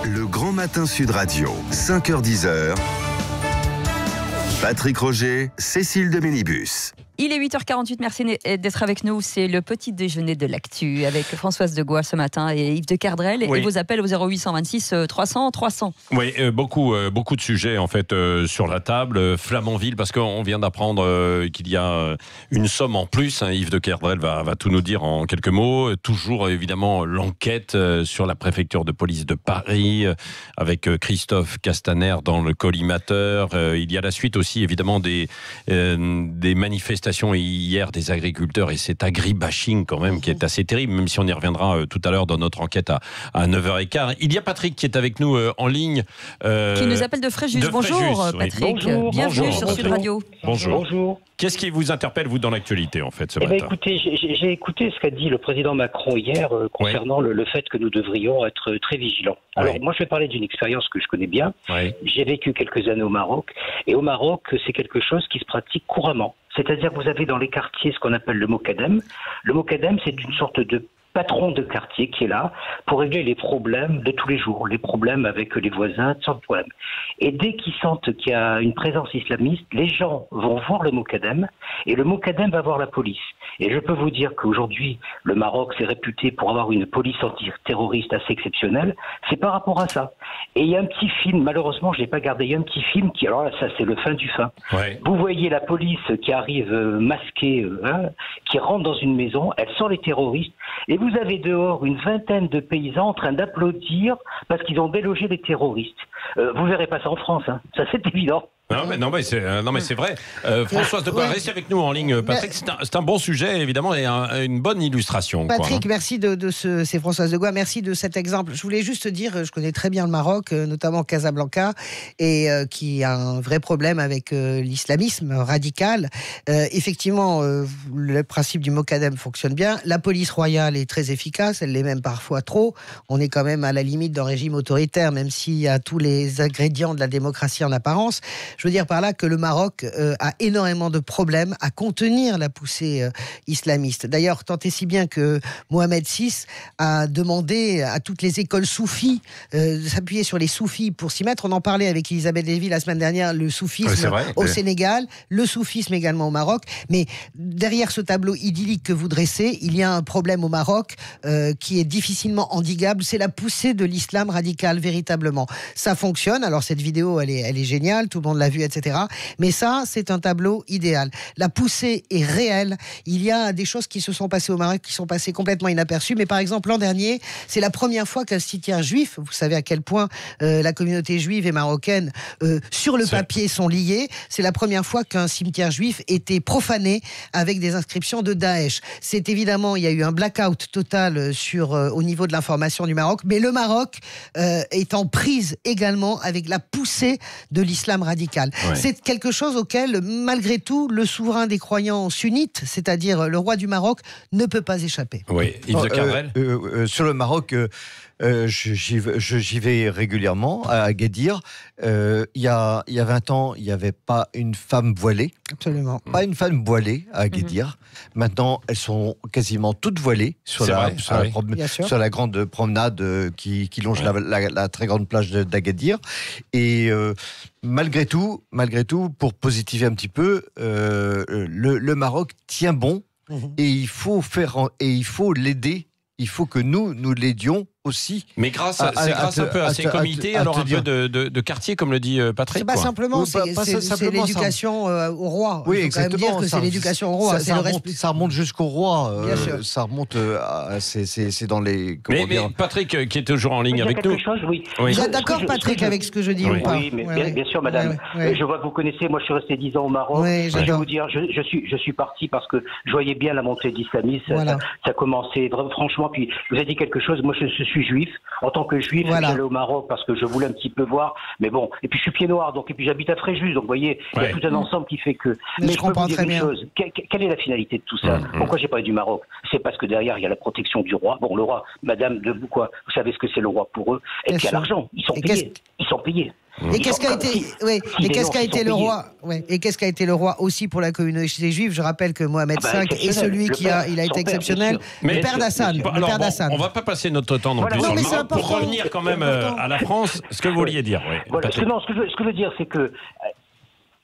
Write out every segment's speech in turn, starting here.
Le Grand Matin Sud Radio, 5h-10h. Patrick Roger, Cécile de Ménibus. Il est 8h48, merci d'être avec nous. C'est le petit déjeuner de l'actu avec Françoise Degois ce matin et Yves de Kerdrel. Oui. Et vos appels au 0826 300 300. Oui, beaucoup de sujets en fait sur la table. Flamanville, parce qu'on vient d'apprendre qu'il y a une somme en plus. Yves de Kerdrel va tout nous dire en quelques mots. Toujours évidemment l'enquête sur la préfecture de police de Paris avec Christophe Castaner dans le collimateur. Il y a la suite aussi évidemment des manifestations hier des agriculteurs et cet agribashing quand même qui est assez terrible, même si on y reviendra tout à l'heure dans notre enquête à 9h15. Il y a Patrick qui est avec nous en ligne. Qui nous appelle de Fréjus. Bonjour Patrick, bonjour, bienvenue sur Sud Radio. Bonjour. Qu'est-ce qui vous interpelle vous dans l'actualité en fait ce matin? Écoutez, j'ai écouté ce qu'a dit le président Macron hier concernant le fait que nous devrions être très vigilants. Alors moi je vais parler d'une expérience que je connais bien. J'ai vécu quelques années au Maroc et au Maroc c'est quelque chose qui se pratique couramment. C'est-à-dire que vous avez dans les quartiers ce qu'on appelle le mokadem. Le mokadem, c'est une sorte de patron de quartier qui est là pour régler les problèmes de tous les jours, les problèmes avec les voisins, toutes sortes de problèmes. Et dès qu'ils sentent qu'il y a une présence islamiste, les gens vont voir le mokadem et le mokadem va voir la police. Et je peux vous dire qu'aujourd'hui, le Maroc s'est réputé pour avoir une police antiterroriste assez exceptionnelle. C'est par rapport à ça. Et il y a un petit film, malheureusement, je l'ai pas gardé, il y a un petit film qui, alors là, ça c'est le fin du fin. Vous voyez la police qui arrive masquée, qui rentre dans une maison, elle sent les terroristes, et vous avez dehors une vingtaine de paysans en train d'applaudir parce qu'ils ont délogé les terroristes. Vous verrez pas ça en France, ça c'est évident. Non mais c'est vrai. Françoise Degois, restez avec nous en ligne, Patrick. C'est un bon sujet évidemment et une bonne illustration. Patrick, merci c'est Françoise Degois, merci de cet exemple. Je voulais juste dire, je connais très bien le Maroc, notamment Casablanca, et qui a un vrai problème avec l'islamisme radical. Effectivement, le principe du mokadem fonctionne bien. La police royale est très efficace, elle l'est même parfois trop. On est quand même à la limite d'un régime autoritaire, même s'il y a tous les ingrédients de la démocratie en apparence. Je veux dire par là que le Maroc a énormément de problèmes à contenir la poussée islamiste. D'ailleurs, tant et si bien que Mohamed VI a demandé à toutes les écoles soufis de s'appuyer sur les soufis pour s'y mettre. On en parlait avec Elisabeth Lévy la semaine dernière, le soufisme au Sénégal, le soufisme également au Maroc. Mais derrière ce tableau idyllique que vous dressez, il y a un problème au Maroc qui est difficilement endiguable. C'est la poussée de l'islam radical, véritablement. Ça fonctionne. Alors cette vidéo, elle est géniale. Tout le monde l'a vu, etc. Mais ça, c'est un tableau idéal. La poussée est réelle. Il y a des choses qui se sont passées au Maroc qui sont passées complètement inaperçues. Mais par exemple, l'an dernier, c'est la première fois qu'un cimetière juif, vous savez à quel point la communauté juive et marocaine, sur le papier, sont liées. C'est la première fois qu'un cimetière juif était profané avec des inscriptions de Daesh. C'est évidemment, il y a eu un blackout total au niveau de l'information du Maroc. Mais le Maroc est en prise également avec la poussée de l'islam radical. C'est quelque chose auquel, malgré tout, le souverain des croyants sunnites, c'est-à-dire le roi du Maroc, ne peut pas échapper. Oui, Yves de Kerdrel. Sur le Maroc, j'y vais régulièrement à Agadir. Il y a 20 ans, il n'y avait pas une femme voilée. Absolument. Pas une femme voilée à Agadir. Maintenant, elles sont quasiment toutes voilées sur la grande promenade qui longe la très grande plage d'Agadir. Et malgré tout, pour positiver un petit peu, le Maroc tient bon et il faut l'aider. Il faut que nous l'aidions aussi. Mais grâce un peu à ces comités, alors un peu de quartier, comme le dit Patrick. C'est pas simplement, c'est l'éducation au roi. Oui, il faut quand même dire que c'est l'éducation au roi. Ça remonte jusqu'au roi. Ça remonte, c'est dans les... Mais Patrick, qui est toujours en ligne avec nous. Vous êtes d'accord, Patrick, avec ce que je dis ou pas? Oui, mais bien sûr, madame. Je vois que vous connaissez, moi je suis resté 10 ans au Maroc. Je vais vous dire, je suis parti parce que je voyais bien la montée de l'islamisme. Ça commençait, franchement, puis vous avez dit quelque chose, moi je suis juif. En tant que juif, j'allais au Maroc parce que je voulais un petit peu voir. Mais bon, et puis je suis pied noir, donc et puis j'habite à Fréjus, donc vous voyez, il y a tout un ensemble qui fait que. Mais je comprends très bien. Quelle est la finalité de tout ça? Pourquoi j'ai parlé du Maroc? C'est parce que derrière il y a la protection du roi. Bon, le roi, madame de quoi? Vous savez ce que c'est le roi pour eux? Et puis il y a l'argent. Ils sont payés. Et qu'est-ce qu'a été, le roi Et qu'est-ce qu'a été le roi aussi pour la communauté juive? Je rappelle que Mohamed V est celui il a été exceptionnel. Le père d'Hassan. On va pas passer notre temps non plus sur le Maroc pour revenir quand même à la France. Ce que vous vouliez dire. Voilà, ce que je veux dire, c'est que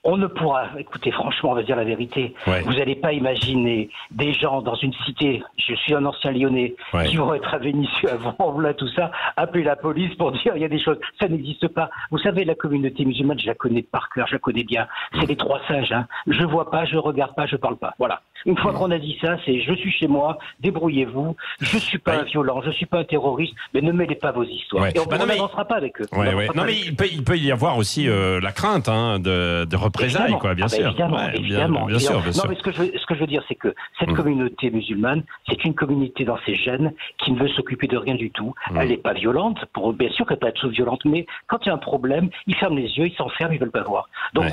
on ne pourra, écoutez, franchement, on va dire la vérité, vous n'allez pas imaginer des gens dans une cité, je suis un ancien Lyonnais, qui vont être à Vénissieux avant, là, tout ça, appeler la police pour dire il y a des choses. Ça n'existe pas. Vous savez, la communauté musulmane, je la connais par cœur, je la connais bien. C'est les trois sages. Hein. Je vois pas, je regarde pas, je parle pas. Voilà. Une fois qu'on a dit ça, c'est je suis chez moi, débrouillez-vous, je suis pas un violent, je suis pas un terroriste, mais ne mêlez pas vos histoires. Et on n'avancera pas avec eux. Non, mais il peut y avoir aussi la crainte de représailles, quoi, bien sûr. Évidemment. Bien sûr. Non, mais ce que je veux dire, c'est que cette communauté musulmane, c'est une communauté dans ses gènes qui ne veut s'occuper de rien du tout. Elle n'est pas violente, bien sûr qu'elle peut être violente, mais quand il y a un problème, ils ferment les yeux, ils s'enferment, ils veulent pas voir. Donc,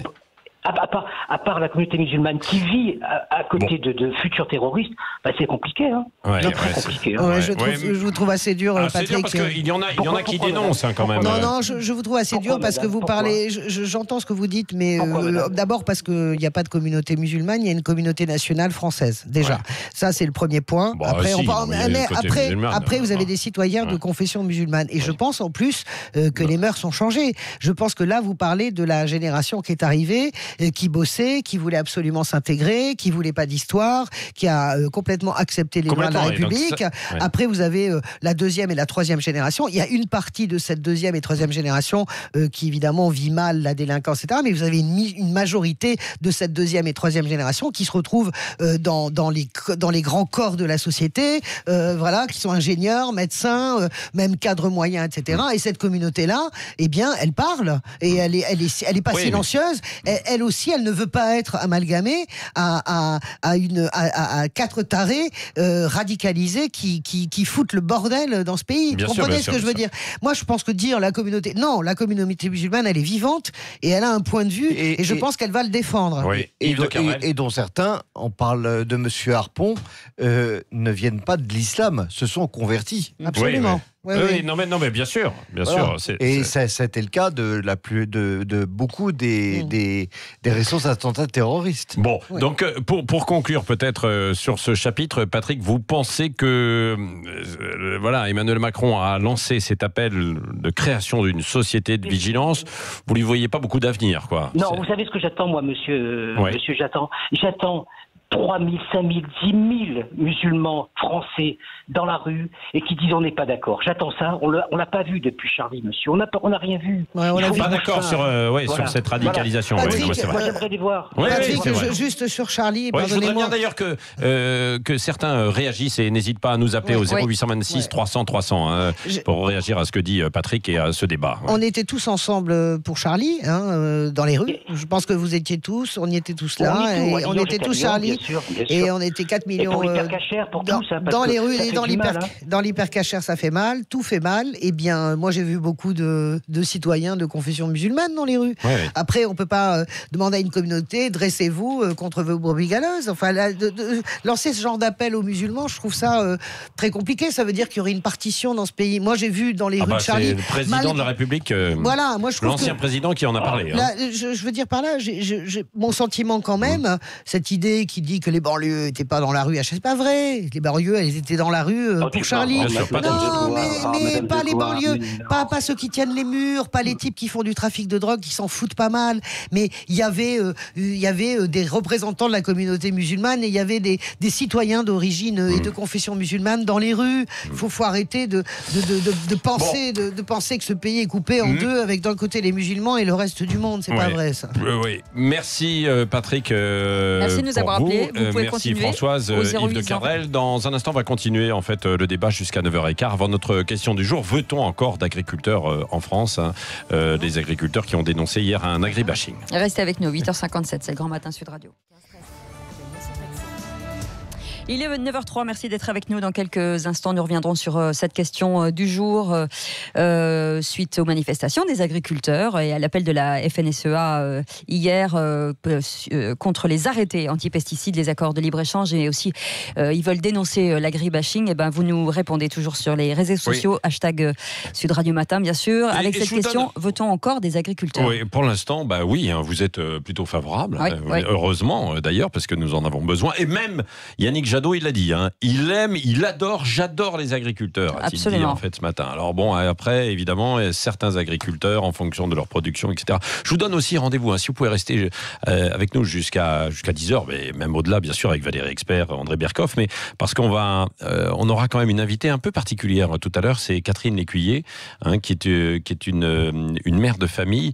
à part la communauté musulmane qui vit à côté de futurs terroristes, c'est compliqué. Hein. Très compliqué. Hein. Je vous trouve assez dur, Patrick. C'est dur parce qu'il y en a qui dénoncent quand même. Non, je vous trouve assez dur parce que vous parlez. J'entends ce que vous dites, mais d'abord parce qu'il n'y a pas de communauté musulmane, il y a une communauté nationale française. Déjà, ça c'est le premier point. Après, vous avez des citoyens de confession musulmane, et je pense en plus que les mœurs ont changé. Je pense que là, vous parlez de la génération qui est arrivée, qui bossait, qui voulait absolument s'intégrer, qui voulait pas d'histoire, qui a complètement accepté les lois de la République. Après, vous avez la deuxième et la troisième génération. Il y a une partie de cette deuxième et troisième génération qui évidemment vit mal la délinquance, etc. Mais vous avez une majorité de cette deuxième et troisième génération qui se retrouvent dans les grands corps de la société, qui sont ingénieurs, médecins, même cadres moyens, etc. Et cette communauté-là, eh bien, elle parle et elle est pas silencieuse. Elle aussi, elle ne veut pas être amalgamée à quatre tarés radicalisés qui foutent le bordel dans ce pays. Vous comprenez ce que je veux dire? Moi, je pense que dire la communauté musulmane, elle est vivante et elle a un point de vue et je pense qu'elle va le défendre. Et dont certains, on parle de Monsieur Harpon, ne viennent pas de l'islam, se sont convertis. Absolument. Non mais bien sûr. C'était le cas de beaucoup des récents attentats terroristes. Bon, donc pour conclure peut-être sur ce chapitre, Patrick, vous pensez que Emmanuel Macron a lancé cet appel de création d'une société de vigilance. Vous lui voyez pas beaucoup d'avenir, quoi? Non, vous savez ce que j'attends, moi, monsieur, j'attends 3 000, 5 000, 10 000 musulmans français dans la rue et qui disent on n'est pas d'accord. J'attends ça. On l'a pas vu depuis Charlie, monsieur. On n'a rien vu. On n'est pas d'accord sur cette radicalisation. Patrick, moi, j'aimerais les voir. Patrick, juste sur Charlie, je voudrais bien d'ailleurs que certains réagissent et n'hésitent pas à nous appeler au 0826 300 300 pour réagir à ce que dit Patrick et à ce débat. On était tous ensemble pour Charlie, dans les rues. Je pense que vous étiez tous, on y était tous là. On était tous Charlie. Bien sûr. Et on était 4 millions. Et pour l'hypercachère, pour tout ça. Dans les rues et dans l'hypercachère, ça fait mal. Tout fait mal. Eh bien, moi, j'ai vu beaucoup de citoyens de confession musulmane dans les rues. Après, on peut pas demander à une communauté, dressez-vous contre vos brebis galeuses. Enfin, lancer ce genre d'appel aux musulmans, je trouve ça très compliqué. Ça veut dire qu'il y aurait une partition dans ce pays. Moi, j'ai vu dans les rues de Charlie. C'est le président de la République. L'ancien président qui en a parlé. Là, je veux dire par là, j'ai mon sentiment quand même, cette idée qui dit que les banlieues n'étaient pas dans la rue, c'est pas vrai. Les banlieues, elles étaient dans la rue pour Charlie. Non, mais pas les banlieues, pas ceux qui tiennent les murs, pas les types qui font du trafic de drogue, qui s'en foutent pas mal. Mais il y avait des représentants de la communauté musulmane et il y avait des citoyens d'origine et de confession musulmane dans les rues. Faut arrêter de penser que ce pays est coupé en deux avec d'un côté les musulmans et le reste du monde. C'est pas vrai, ça. Merci Patrick. Merci de nous avoir appelés. Vous pouvez merci continuer Françoise, Yves de Kerdrel. Dans un instant, on va continuer le débat jusqu'à 9h15. Avant notre question du jour, veut-on encore d'agriculteurs en France, des agriculteurs qui ont dénoncé hier un agribashing? Restez avec nous, 8h57, c'est le Grand Matin Sud Radio. Il est 9h03, merci d'être avec nous. Dans quelques instants, nous reviendrons sur cette question du jour suite aux manifestations des agriculteurs et à l'appel de la FNSEA hier contre les arrêtés anti-pesticides, les accords de libre-échange, et aussi ils veulent dénoncer l'agribashing. Et ben, vous nous répondez toujours sur les réseaux sociaux, hashtag Sud Radio Matin, bien sûr. Avec cette question, veut-on encore des agriculteurs? Oui, pour l'instant, oui, vous êtes plutôt favorable. Oui. Heureusement, d'ailleurs, parce que nous en avons besoin. Et même, Yannick Jadot, il l'a dit, il adore, j'adore les agriculteurs, a-t-il dit en fait ce matin. Alors bon, après, évidemment, certains agriculteurs, en fonction de leur production, etc. Je vous donne aussi rendez-vous, si vous pouvez rester avec nous jusqu'à 10h, mais même au-delà, bien sûr, avec Valérie Expert, André Berkoff, mais parce qu'on aura quand même une invitée un peu particulière tout à l'heure, c'est Catherine Lécuyer, qui est une mère de famille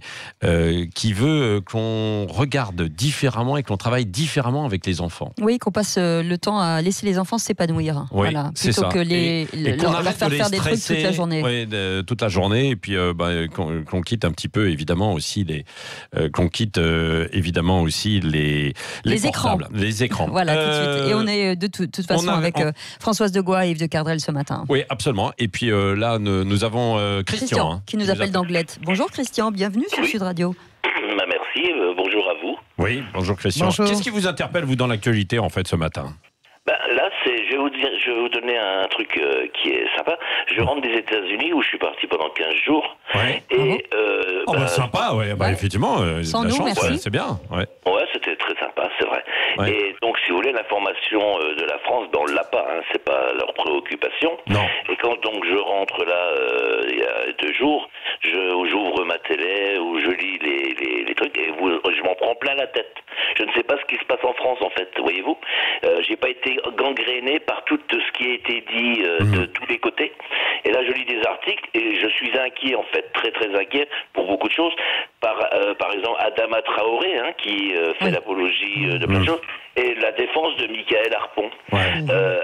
qui veut qu'on regarde différemment et qu'on travaille différemment avec les enfants. Oui, qu'on passe le temps à laisser les enfants s'épanouir. Oui, voilà, c'est plutôt ça. que leur faire des trucs toute la journée. Oui, toute la journée, et puis qu'on quitte un petit peu évidemment aussi les écrans. Les écrans. Voilà, tout de suite. Et on est de toute façon avec Françoise de Gois et Yves de Cardrel ce matin. Oui, absolument. Et puis là, nous avons Christian qui nous appelle d'Anglette. Bonjour Christian, bienvenue sur Sud Radio. Merci, bonjour à vous. Oui, bonjour Christian. Bonjour. Qu'est-ce qui vous interpelle, vous, dans l'actualité, en fait, ce matin? Là, je vais vous donner un truc qui est sympa. Je rentre des États-Unis où je suis parti pendant 15 jours. Ouais. Et sympa, effectivement. Sans la nous, chance, merci. c'est bien. Ouais, c'était très sympa, c'est vrai. Ouais. Et donc, si vous voulez, l'information de la France, on l'a pas, c'est pas leur préoccupation. Non. Et quand donc je rentre là, il y a 2 jours, j'ouvre ma télé, où je lis les trucs, et je m'en prends plein la tête. Je ne sais pas ce qui se passe en France, en fait, voyez-vous. J'ai pas été gangréné par tout ce qui a été dit de tous les côtés. Et là, je lis des articles et je suis inquiet, en fait, très très inquiet pour beaucoup de choses. Par exemple, Adama Traoré, qui fait l'apologie de plein de choses, et la défense de Michael Harpon.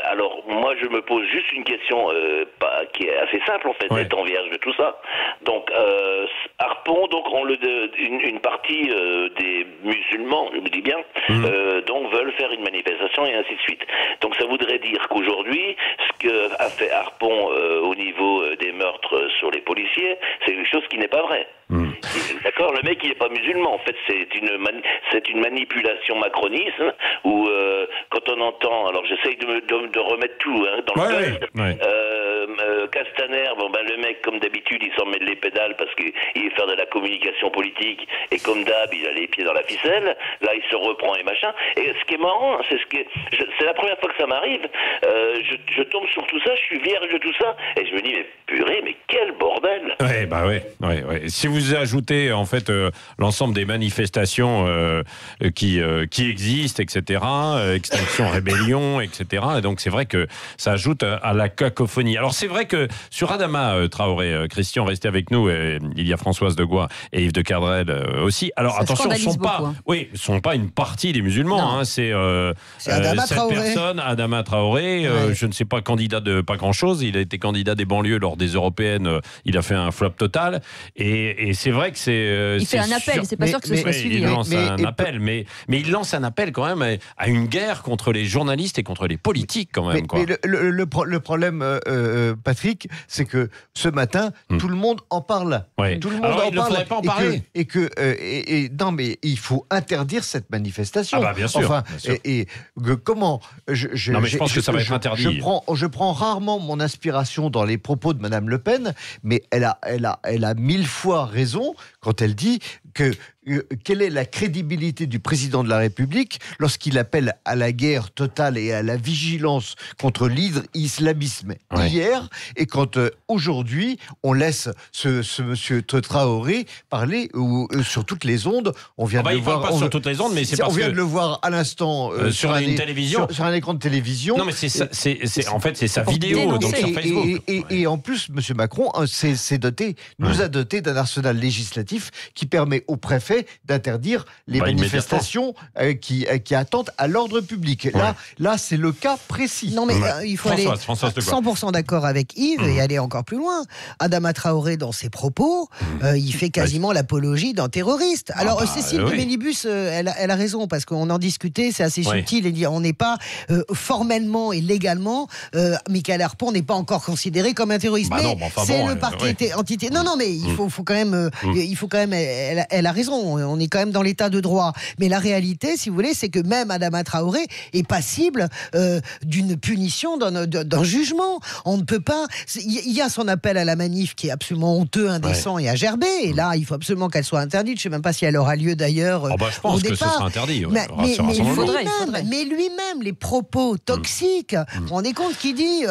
Alors, moi, je me pose juste une question qui est assez simple, en fait, étant vierge de tout ça. Donc, Harpon, donc, une partie des musulmans, je me dis bien, donc veulent faire une manifestation et ainsi de suite. Donc, ça voudrait dire qu'aujourd'hui, ce qu'a fait Harpon au niveau des meurtres sur les policiers, c'est quelque chose qui n'est pas vrai. D'accord, le mec il n'est pas musulman, en fait c'est une manipulation macroniste où quand on entend, alors j'essaye de remettre tout dans le Castaner, le mec comme d'habitude il s'en met les pédales parce qu'il veut faire de la communication politique et comme d'hab il a les pieds dans la ficelle, là il se reprend et machin, et ce qui est marrant c'est la première fois que ça m'arrive, je tombe sur tout ça, je suis vierge de tout ça et je me dis mais purée, mais quel bordel. Ouais. Si vous ajoutez en fait l'ensemble des manifestations qui existent, etc., Extinction Rébellion, etc., et donc c'est vrai que ça ajoute à la cacophonie. Alors c'est vrai que sur Adama Traoré, Christian, restez avec nous, il y a Françoise de Gois et Yves de Cardrel aussi. Alors ça attention, ce sont pas une partie des musulmans, c'est Adama cette Traoré. personne, Adama Traoré, je ne sais pas, candidat de pas grand-chose, il a été candidat des banlieues lors des européennes, il a fait un flop total, et c'est vrai que il fait un appel, c'est pas sûr que ce soit suivi. Il lance un appel, mais il lance un appel quand même à une guerre contre les journalistes et contre les politiques quand même. Mais le problème, Patrick, c'est que ce matin, tout le monde en parle. Tout le monde en parle. Il ne faudrait pas en parler. Non, mais il faut interdire cette manifestation. Ah bah bien sûr. Enfin, bien sûr. Comment Non, mais je pense que ça va être interdit. Je prends rarement mon inspiration dans les propos de Madame Le Pen, mais elle a 1000 fois raison quand elle dit que quelle est la crédibilité du président de la République lorsqu'il appelle à la guerre totale et à la vigilance contre l'islamisme hier, et quand aujourd'hui on laisse ce monsieur Traoré parler sur toutes les ondes. On vient de le voir. Pas sur toutes les ondes, mais c'est parce on vient de le voir à l'instant sur une télévision, sur un écran de télévision. Non, mais en fait c'est sa vidéo donc sur Facebook. Et en plus, monsieur Macron nous a doté d'un arsenal législatif qui permet au préfet fait d'interdire les manifestations qui attentent à l'ordre public. Là, c'est le cas précis. Non, mais il faut aller 100% d'accord avec Yves et aller encore plus loin. Adama Traoré, dans ses propos, il fait quasiment l'apologie d'un terroriste. Alors, Cécile de Mélibus, elle a raison, parce qu'on en discutait, c'est assez subtil, et dire on n'est pas formellement et légalement, Michael Harpon n'est pas encore considéré comme un terroriste. Mais c'est le parti entité. Non, mais il faut quand même, elle a raison, on est quand même dans l'état de droit. Mais la réalité, si vous voulez, c'est que même Adama Traoré est passible d'une punition, d'un jugement. On ne peut pas. Il y a son appel à la manif qui est absolument honteux, indécent et à gerber. Et là, il faut absolument qu'elle soit interdite. Je ne sais même pas si elle aura lieu d'ailleurs. Je pense que ce sera interdit. Mais lui-même, les propos toxiques. Vous vous rendez compte qu'il dit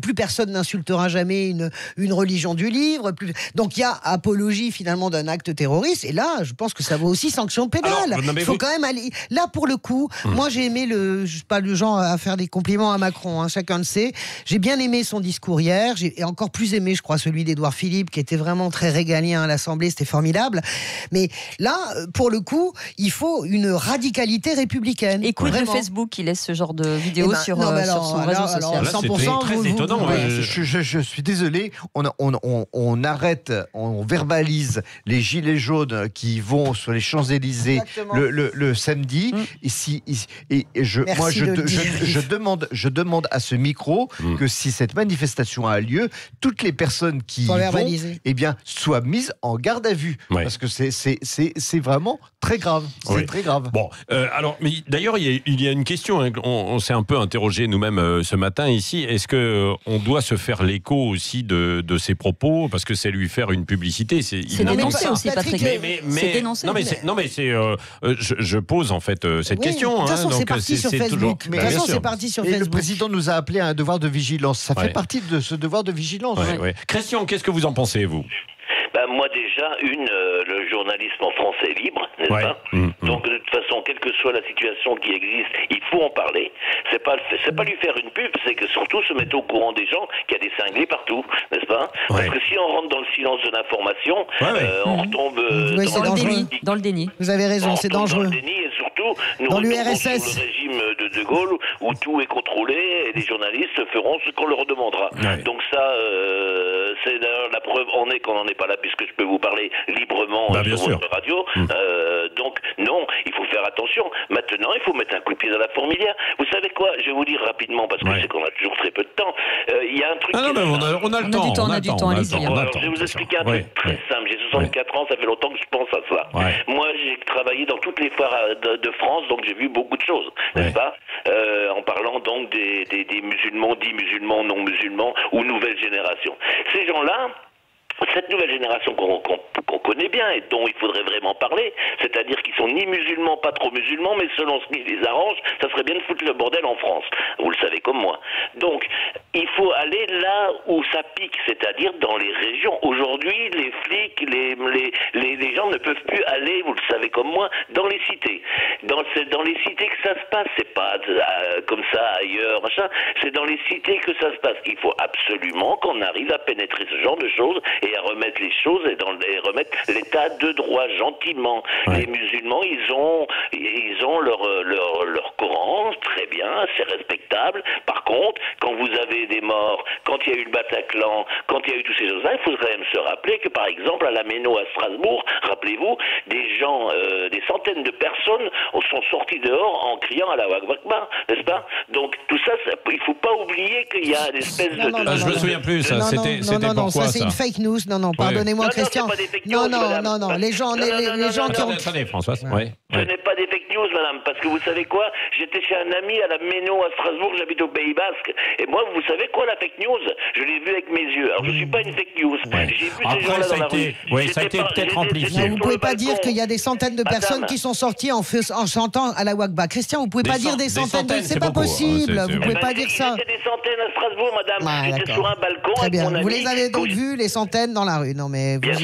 plus personne n'insultera jamais une religion du livre. Donc il y a apologie finalement d'un acte terroriste. Et là, je pense que ça vaut aussi sanction pénale. Il faut quand même aller. Là, pour le coup, moi j'ai aimé je suis pas le genre à faire des compliments à Macron, chacun le sait. J'ai bien aimé son discours hier. J'ai encore plus aimé, je crois, celui d'Édouard Philippe, qui était vraiment très régalien à l'Assemblée. C'était formidable. Mais là, pour le coup, il faut une radicalité républicaine. Et quid de Facebook qui laisse ce genre de vidéo sur son réseau social. 100%, très étonnant. Je suis désolé. On arrête, on verbalise les gilets jaunes qui vont sur les Champs-Élysées le samedi. Je demande à ce micro que si cette manifestation a lieu, toutes les personnes qui y vont, soient mises en garde à vue. Parce que c'est vraiment très grave. C'est très grave. Bon, alors, mais d'ailleurs, il y a une question. On s'est un peu interrogé nous-mêmes ce matin ici. Est-ce qu'on doit se faire l'écho aussi de ces propos, parce que c'est lui faire une publicité. C'est dénoncé aussi, Patrick. C'est dénoncé. Je pose en fait cette question. De toute façon, c'est parti sur Facebook. Et le président nous a appelé à un devoir de vigilance. Ça fait partie de ce devoir de vigilance. Christian, qu'est-ce que vous en pensez, vous ? Moi déjà, le journalisme en France est libre, n'est-ce pas ? Donc de toute façon, quelle que soit la situation qui existe, il faut en parler. C'est pas lui faire une pub, c'est que surtout se mettre au courant des gens qu'il y a des cinglés partout, n'est-ce pas ? Parce que si on rentre dans le silence de l'information, on retombe dans le déni. Vous avez raison, c'est dangereux. Dans le déni et surtout, nous dans retombons sur le régime de Gaulle où tout est contrôlé et les journalistes feront ce qu'on leur demandera. Donc ça, c'est la preuve en est qu'on n'en est pas là, puisque je peux vous parler librement sur votre radio. Donc non, il faut faire attention. Maintenant, il faut mettre un coup de pied dans la fourmilière. Vous savez quoi ? Je vais vous dire rapidement, parce que je sais qu'on a toujours très peu de temps. Il y a un truc... on a le temps. On a du temps, allez-y. Je vais vous expliquer un truc très simple. J'ai 64 ans, ça fait longtemps que je pense à cela. Moi, j'ai travaillé dans toutes les foires de France, donc j'ai vu beaucoup de choses, n'est-ce pas ? En parlant donc des musulmans, dits musulmans, non musulmans, ou nouvelle génération. Ces gens-là, cette nouvelle génération qu'on connaît bien et dont il faudrait vraiment parler, c'est-à-dire qu'ils sont ni musulmans, pas trop musulmans, mais selon ce qui les arrange, ça serait bien de foutre le bordel en France. Vous le savez comme moi. Donc, il faut aller là où ça pique, c'est-à-dire dans les régions. Aujourd'hui, les flics, les gens ne peuvent plus aller, vous le savez comme moi, dans les cités. Dans les cités que ça se passe, c'est pas comme ça ailleurs, machin. C'est dans les cités que ça se passe. Il faut absolument qu'on arrive à pénétrer ce genre de choses et à remettre les choses et remettre l'état de droit gentiment. Les musulmans, ils ont leur Coran, très bien, c'est respectable. Par contre, quand vous avez des morts, quand il y a eu le Bataclan, quand il y a eu toutes ces choses-là, il faut quand même se rappeler que par exemple à la Méno à Strasbourg, rappelez-vous, des gens, des centaines de personnes sont sortis dehors en criant à la Akbar, n'est-ce pas? Donc tout ça, il faut pas oublier qu'il y a une espèce de... Je me souviens plus, ça. C'était pourquoi ça? C'est une fake news. Non, pardonnez-moi, Christian. Non, les gens qui ont... Attendez, Françoise. Ce n'est pas des fake news, madame, parce que vous savez quoi? J'étais chez un ami à la Méno à Strasbourg, j'habite au Pays Basque, et moi, vous savez quoi, la fake news? Je l'ai vu avec mes yeux. Alors, je ne suis pas une fake news. J'ai vu ces gens-là dans la rue. Oui, ça a été peut-être amplifié. Vous ne pouvez pas dire qu'il y a des centaines de personnes qui sont sorties en chantant à la Wakba. Christian, vous ne pouvez pas dire des centaines. C'est pas possible. Vous ne pouvez pas dire ça. J'étais des centaines à Strasbourg, madame. J'étais sur un balcon avec mon ami. Vous les avez donc vus, les centaines dans la rue? Non, mais bien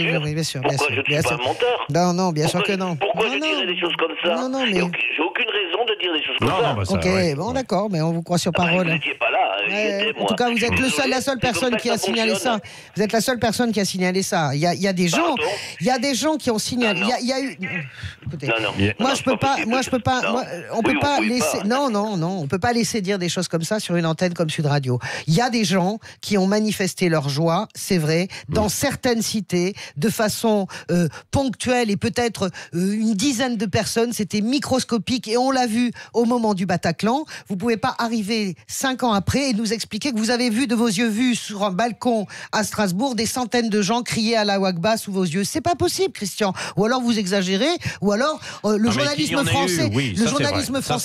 sûr. Pourquoi je ne suis pas un menteur? Non, bien sûr que non. Pourquoi je dirais des choses comme ça? Non, mais... J'ai aucune raison de dire des choses comme ça. Ok, bon, d'accord, mais on vous croit sur parole. Vous n'étiez pas là. En tout cas, vous êtes la seule personne qui a signalé ça. Vous êtes la seule personne qui a signalé ça. Il y a des gens Il y a des gens qui ont signalé. Il y a eu. Écoutez, moi je peux pas. On peut pas laisser. Non, on peut pas laisser dire des choses comme ça sur une antenne comme Sud Radio. Il y a des gens qui ont manifesté leur joie, c'est vrai, dans certaines cités, de façon ponctuelle et peut-être une dizaine de personnes. C'était microscopique et on l'a vu au moment du Bataclan. Vous pouvez pas arriver 5 ans après et nous expliquer que vous avez vu de vos yeux vus sur un balcon à Strasbourg des centaines de gens crier à la Wakba sous vos yeux. C'est pas possible, Christian. Ou alors vous exagérez, ou alors le journalisme français,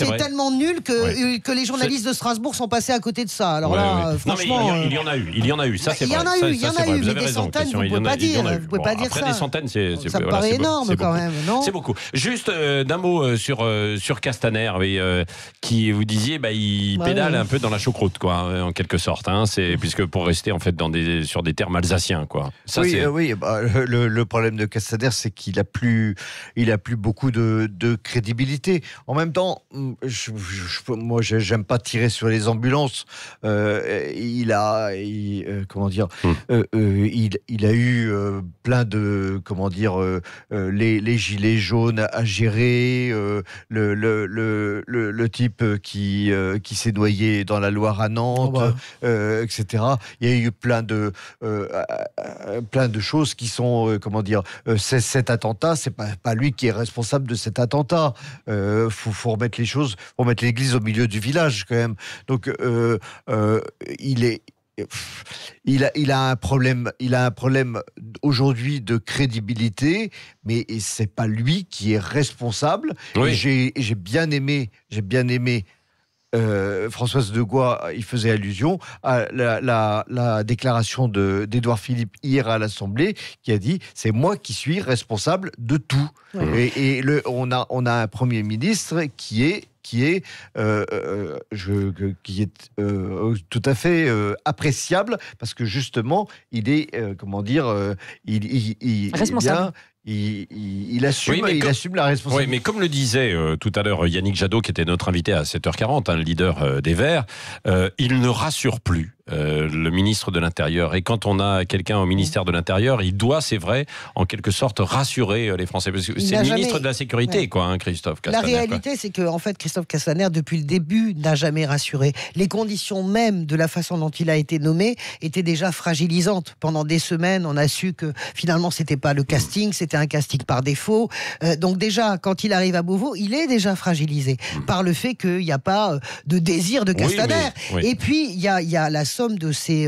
est tellement nul que les journalistes de Strasbourg sont passés à côté de ça. Alors franchement, il y en a eu. Ça c'est vrai. Il y en a eu, mais des centaines, vous pouvez pas dire. Vous pouvez pas dire ça. Après des centaines, ça me paraît énorme quand même, non ? C'est beaucoup. Juste d'un mot sur Castaner, qui vous disiez, il pédale un peu dans la choucroute, quoi, en quelque sorte. Puisque pour rester en fait sur des termes alsaciens, quoi. Ça, le problème de Castaner, c'est qu'il a plus beaucoup de crédibilité. En même temps, moi, j'aime pas tirer sur les ambulances. Il a eu plein de les gilets jaunes à gérer, le type qui s'est noyé dans la Loire à Nantes, etc. Il y a eu plein de choses qui sont cet attentat, c'est pas lui qui est responsable de cet attentat. Faut remettre les choses, faut mettre l'église au milieu du village quand même. Donc il a un problème aujourd'hui de crédibilité, mais c'est pas lui qui est responsable. Oui. J'ai bien aimé Françoise Degois, il faisait allusion à la déclaration d'Édouard Philippe hier à l'Assemblée, qui a dit c'est moi qui suis responsable de tout. Oui. Et on a un Premier ministre qui est tout à fait appréciable, parce que justement il est responsable. Il assume la responsabilité. Oui, mais comme le disait tout à l'heure Yannick Jadot, qui était notre invité à 7h40, le leader des Verts, il ne rassure plus le ministre de l'Intérieur. Et quand on a quelqu'un au ministère de l'Intérieur, il doit, c'est vrai, en quelque sorte rassurer les Français. Parce que c'est le ministre de la Sécurité, Christophe Castaner. La réalité, c'est que, en fait, Christophe Castaner, depuis le début, n'a jamais rassuré. Les conditions même de la façon dont il a été nommé étaient déjà fragilisantes. Pendant des semaines, on a su que finalement, c'était pas le casting, c'était un casting par défaut. Donc déjà, quand il arrive à Beauvau, il est déjà fragilisé par le fait qu'il n'y a pas de désir de Castaner. Et puis, il y a la somme de ces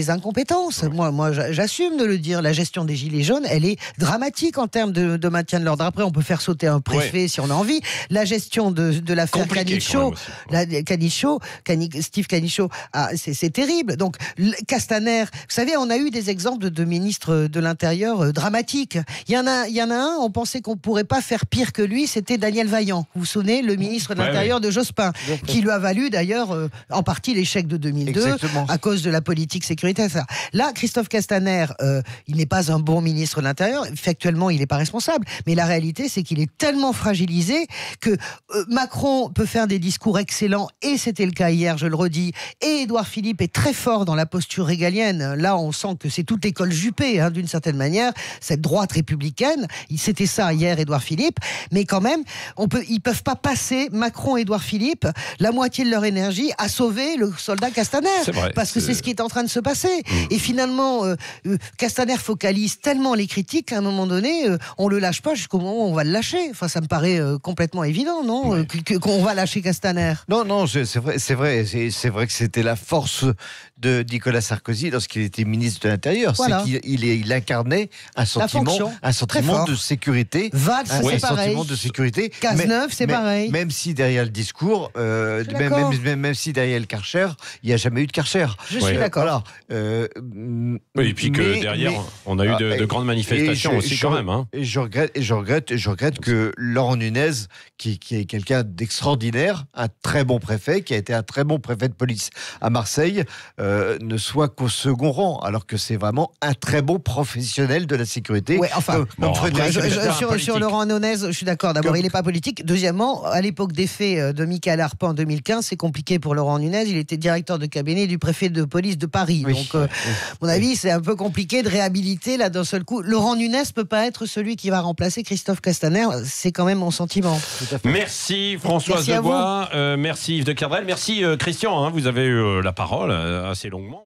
incompétences. Moi, j'assume de le dire. La gestion des Gilets jaunes, elle est dramatique en termes de maintien de l'ordre. Après, on peut faire sauter un préfet si on a envie. La gestion de l'affaire Canichot, Steve Canichot, c'est terrible. Donc, Castaner, vous savez, on a eu des exemples de ministres de l'Intérieur dramatiques. Il y en a un, on pensait qu'on ne pourrait pas faire pire que lui, c'était Daniel Vaillant. Vous vous souvenez, le ministre de l'Intérieur de Jospin, qui lui a valu d'ailleurs en partie l'échec de 2002. Exactement. À cause de la politique sécuritaire. Là, Christophe Castaner, il n'est pas un bon ministre de l'Intérieur. Factuellement, il n'est pas responsable. Mais la réalité, c'est qu'il est tellement fragilisé que Macron peut faire des discours excellents, et c'était le cas hier, je le redis. Et Édouard Philippe est très fort dans la posture régalienne. Là, on sent que c'est toute l'école Juppé, d'une certaine manière, cette droite républicaine. C'était ça hier, Édouard Philippe. Mais quand même, ils peuvent pas passer Macron et Édouard Philippe la moitié de leur énergie à sauver le soldat Castaner. Parce que c'est ce qui est en train de se passer. Et finalement, Castaner focalise tellement les critiques qu'à un moment donné, on le lâche pas jusqu'au moment où on va le lâcher. Enfin, ça me paraît complètement évident, non, qu'on va lâcher Castaner. Non, c'est vrai que c'était la force de Nicolas Sarkozy lorsqu'il était ministre de l'Intérieur. Voilà. C'est qu'il incarnait un sentiment de sécurité. Valls, c'est pareil. Sentiment de sécurité. Cazeneuve, c'est pareil. Même si derrière le discours, même si derrière le Karcher, il n'y a jamais eu de Karcher. Je suis d'accord. Voilà. Et puis que derrière, on a eu de grandes manifestations aussi quand même. Et je regrette que Laurent Nunez, qui est quelqu'un d'extraordinaire, un très bon préfet, qui a été un très bon préfet de police à Marseille, ne soit qu'au second rang, alors que c'est vraiment un très bon professionnel de la sécurité. Ouais, enfin, sur Laurent Nunez, je suis d'accord. D'abord, il n'est pas politique. Deuxièmement, à l'époque des faits de Michael Harpin en 2015, c'est compliqué pour Laurent Nunez. Il était directeur de cabinet du préfet de police de Paris. Oui. Donc, à mon avis, c'est un peu compliqué de réhabiliter là d'un seul coup. Laurent Nunez peut pas être celui qui va remplacer Christophe Castaner. C'est quand même mon sentiment. Merci Françoise Degois. Merci Yves de Kerdrel. Merci Christian. Vous avez eu la parole assez longuement.